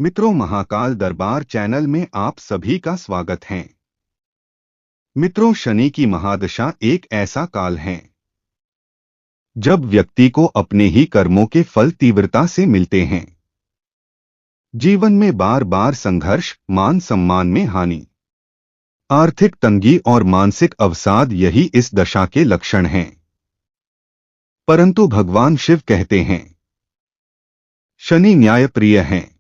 मित्रों, महाकाल दरबार चैनल में आप सभी का स्वागत है। मित्रों, शनि की महादशा एक ऐसा काल है जब व्यक्ति को अपने ही कर्मों के फल तीव्रता से मिलते हैं। जीवन में बार बार संघर्ष, मान सम्मान में हानि, आर्थिक तंगी और मानसिक अवसाद यही इस दशा के लक्षण हैं। परंतु भगवान शिव कहते हैं, शनि न्यायप्रिय हैं।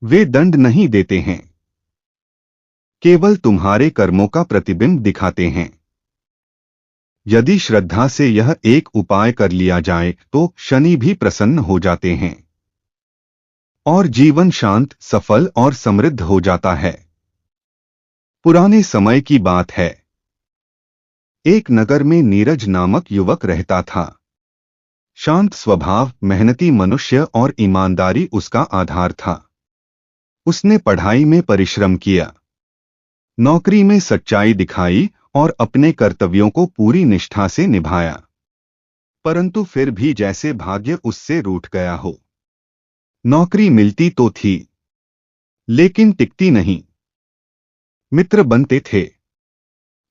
वे दंड नहीं देते हैं, केवल तुम्हारे कर्मों का प्रतिबिंब दिखाते हैं। यदि श्रद्धा से यह एक उपाय कर लिया जाए तो शनि भी प्रसन्न हो जाते हैं और जीवन शांत, सफल और समृद्ध हो जाता है। पुराने समय की बात है। एक नगर में नीरज नामक युवक रहता था। शांत स्वभाव, मेहनती मनुष्य और ईमानदारी उसका आधार था। उसने पढ़ाई में परिश्रम किया, नौकरी में सच्चाई दिखाई और अपने कर्तव्यों को पूरी निष्ठा से निभाया। परंतु फिर भी जैसे भाग्य उससे रूठ गया हो। नौकरी मिलती तो थी, लेकिन टिकती नहीं। मित्र बनते थे,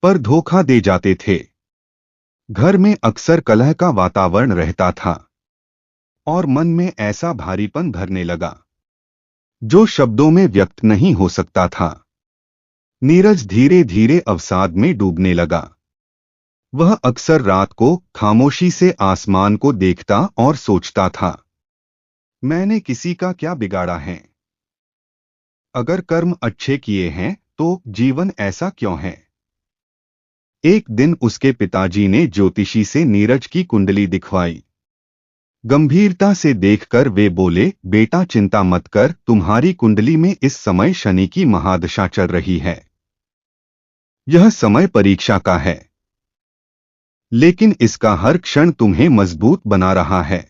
पर धोखा दे जाते थे। घर में अक्सर कलह का वातावरण रहता था और मन में ऐसा भारीपन भरने लगा जो शब्दों में व्यक्त नहीं हो सकता था। नीरज धीरे धीरे अवसाद में डूबने लगा। वह अक्सर रात को खामोशी से आसमान को देखता और सोचता था, मैंने किसी का क्या बिगाड़ा है? अगर कर्म अच्छे किए हैं तो जीवन ऐसा क्यों है? एक दिन उसके पिताजी ने ज्योतिषी से नीरज की कुंडली दिखवाई। गंभीरता से देखकर वे बोले, बेटा चिंता मत कर, तुम्हारी कुंडली में इस समय शनि की महादशा चल रही है। यह समय परीक्षा का है, लेकिन इसका हर क्षण तुम्हें मजबूत बना रहा है।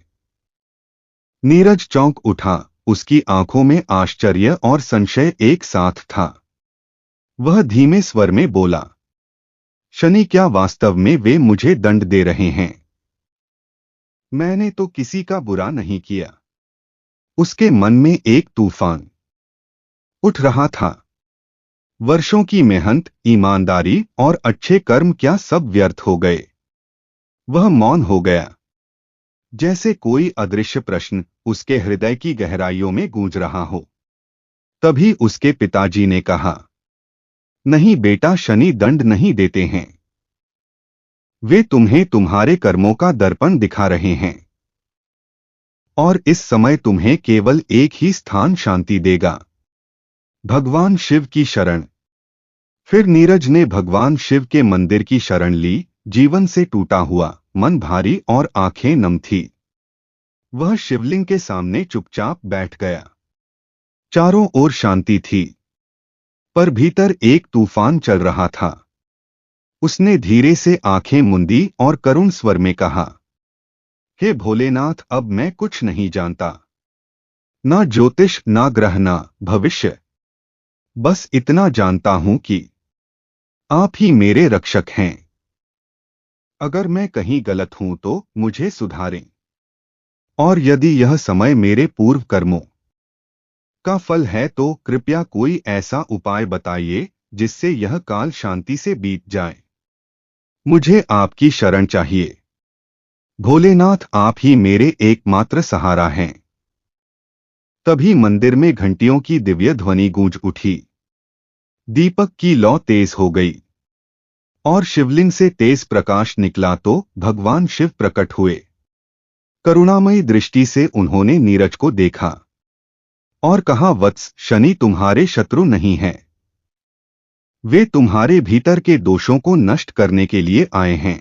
नीरज चौंक उठा। उसकी आंखों में आश्चर्य और संशय एक साथ था। वह धीमे स्वर में बोला, शनि क्या वास्तव में वे मुझे दंड दे रहे हैं? मैंने तो किसी का बुरा नहीं किया। उसके मन में एक तूफान उठ रहा था। वर्षों की मेहनत, ईमानदारी और अच्छे कर्म क्या सब व्यर्थ हो गए? वह मौन हो गया, जैसे कोई अदृश्य प्रश्न उसके हृदय की गहराइयों में गूंज रहा हो। तभी उसके पिताजी ने कहा, नहीं बेटा, शनि दंड नहीं देते हैं। वे तुम्हें तुम्हारे कर्मों का दर्पण दिखा रहे हैं और इस समय तुम्हें केवल एक ही स्थान शांति देगा, भगवान शिव की शरण। फिर नीरज ने भगवान शिव के मंदिर की शरण ली। जीवन से टूटा हुआ, मन भारी और आंखें नम थी। वह शिवलिंग के सामने चुपचाप बैठ गया। चारों ओर शांति थी, पर भीतर एक तूफान चल रहा था। उसने धीरे से आंखें मूंदी और करुण स्वर में कहा, हे भोलेनाथ, अब मैं कुछ नहीं जानता, ना ज्योतिष, ना ग्रह, ना भविष्य। बस इतना जानता हूं कि आप ही मेरे रक्षक हैं। अगर मैं कहीं गलत हूं तो मुझे सुधारें, और यदि यह समय मेरे पूर्व कर्मों का फल है तो कृपया कोई ऐसा उपाय बताइए जिससे यह काल शांति से बीत जाए। मुझे आपकी शरण चाहिए। भोलेनाथ, आप ही मेरे एकमात्र सहारा हैं। तभी मंदिर में घंटियों की दिव्य ध्वनि गूंज उठी। दीपक की लौ तेज हो गई और शिवलिंग से तेज प्रकाश निकला तो भगवान शिव प्रकट हुए। करुणामयी दृष्टि से उन्होंने नीरज को देखा और कहा, वत्स, शनि तुम्हारे शत्रु नहीं हैं। वे तुम्हारे भीतर के दोषों को नष्ट करने के लिए आए हैं।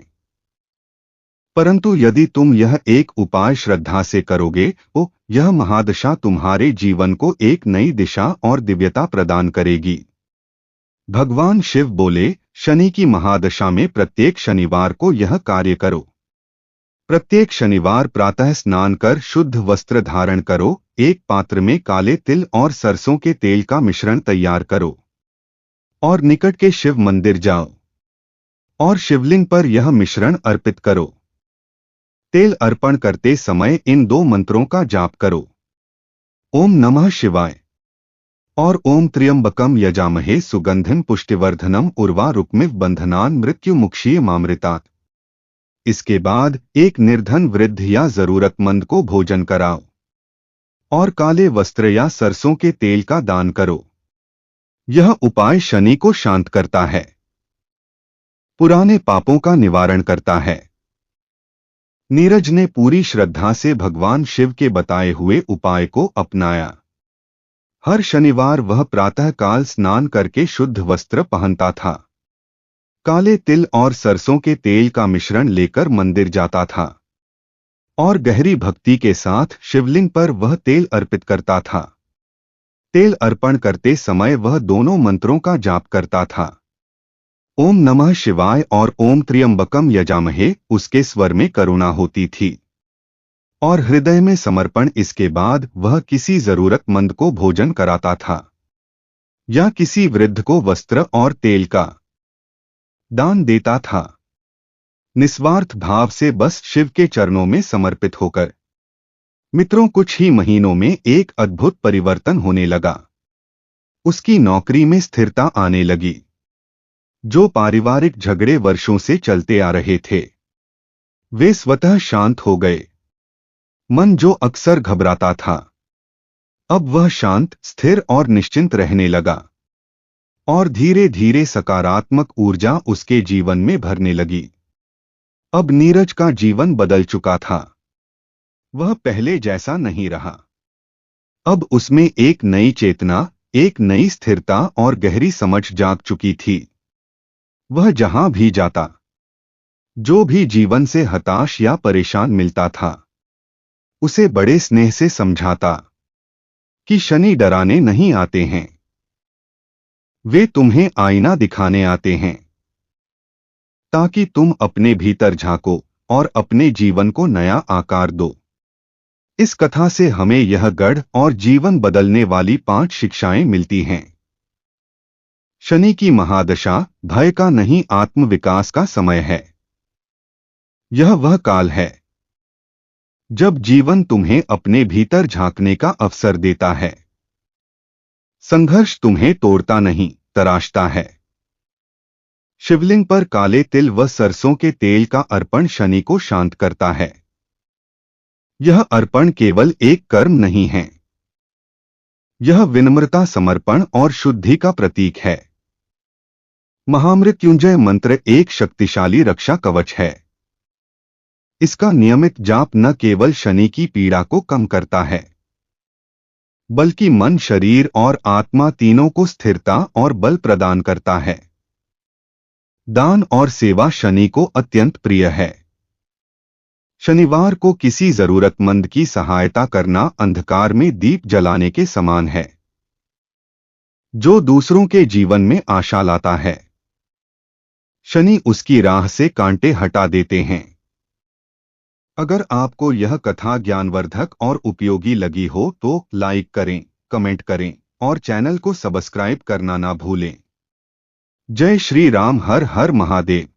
परंतु यदि तुम यह एक उपाय श्रद्धा से करोगे तो यह महादशा तुम्हारे जीवन को एक नई दिशा और दिव्यता प्रदान करेगी। भगवान शिव बोले, शनि की महादशा में प्रत्येक शनिवार को यह कार्य करो। प्रत्येक शनिवार प्रातः स्नान कर शुद्ध वस्त्र धारण करो। एक पात्र में काले तिल और सरसों के तेल का मिश्रण तैयार करो और निकट के शिव मंदिर जाओ और शिवलिंग पर यह मिश्रण अर्पित करो। तेल अर्पण करते समय इन दो मंत्रों का जाप करो। ओम नमः शिवाय और ओम त्र्यंबकम यजामहे सुगंधिम पुष्टिवर्धनम उर्वारुकमिव बंधनान मृत्युमुक्षीय मामृतात्। इसके बाद एक निर्धन वृद्ध या जरूरतमंद को भोजन कराओ और काले वस्त्र या सरसों के तेल का दान करो। यह उपाय शनि को शांत करता है, पुराने पापों का निवारण करता है। नीरज ने पूरी श्रद्धा से भगवान शिव के बताए हुए उपाय को अपनाया। हर शनिवार वह प्रातःकाल स्नान करके शुद्ध वस्त्र पहनता था, काले तिल और सरसों के तेल का मिश्रण लेकर मंदिर जाता था और गहरी भक्ति के साथ शिवलिंग पर वह तेल अर्पित करता था। तेल अर्पण करते समय वह दोनों मंत्रों का जाप करता था, ओम नमः शिवाय और ओम त्र्यंबकम यजामहे। उसके स्वर में करुणा होती थी और हृदय में समर्पण। इसके बाद वह किसी जरूरतमंद को भोजन कराता था या किसी वृद्ध को वस्त्र और तेल का दान देता था, निस्वार्थ भाव से, बस शिव के चरणों में समर्पित होकर। मित्रों, कुछ ही महीनों में एक अद्भुत परिवर्तन होने लगा। उसकी नौकरी में स्थिरता आने लगी। जो पारिवारिक झगड़े वर्षों से चलते आ रहे थे वे स्वतः शांत हो गए। मन जो अक्सर घबराता था अब वह शांत, स्थिर और निश्चिंत रहने लगा और धीरे धीरे सकारात्मक ऊर्जा उसके जीवन में भरने लगी। अब नीरज का जीवन बदल चुका था। वह पहले जैसा नहीं रहा। अब उसमें एक नई चेतना, एक नई स्थिरता और गहरी समझ जाग चुकी थी। वह जहां भी जाता, जो भी जीवन से हताश या परेशान मिलता था, उसे बड़े स्नेह से समझाता कि शनि डराने नहीं आते हैं, वे तुम्हें आईना दिखाने आते हैं ताकि तुम अपने भीतर झांको और अपने जीवन को नया आकार दो। इस कथा से हमें यह गढ़ और जीवन बदलने वाली 5 शिक्षाएं मिलती हैं। शनि की महादशा भय का नहीं, आत्मविकास का समय है। यह वह काल है जब जीवन तुम्हें अपने भीतर झांकने का अवसर देता है। संघर्ष तुम्हें तोड़ता नहीं, तराशता है। शिवलिंग पर काले तिल व सरसों के तेल का अर्पण शनि को शांत करता है। यह अर्पण केवल एक कर्म नहीं है, यह विनम्रता, समर्पण और शुद्धि का प्रतीक है। महामृत्युंजय मंत्र एक शक्तिशाली रक्षा कवच है। इसका नियमित जाप न केवल शनि की पीड़ा को कम करता है, बल्कि मन, शरीर और आत्मा तीनों को स्थिरता और बल प्रदान करता है। दान और सेवा शनि को अत्यंत प्रिय है। शनिवार को किसी जरूरतमंद की सहायता करना अंधकार में दीप जलाने के समान है, जो दूसरों के जीवन में आशा लाता है। शनि उसकी राह से कांटे हटा देते हैं। अगर आपको यह कथा ज्ञानवर्धक और उपयोगी लगी हो तो लाइक करें, कमेंट करें और चैनल को सब्सक्राइब करना ना भूलें। जय श्री राम। हर हर महादेव।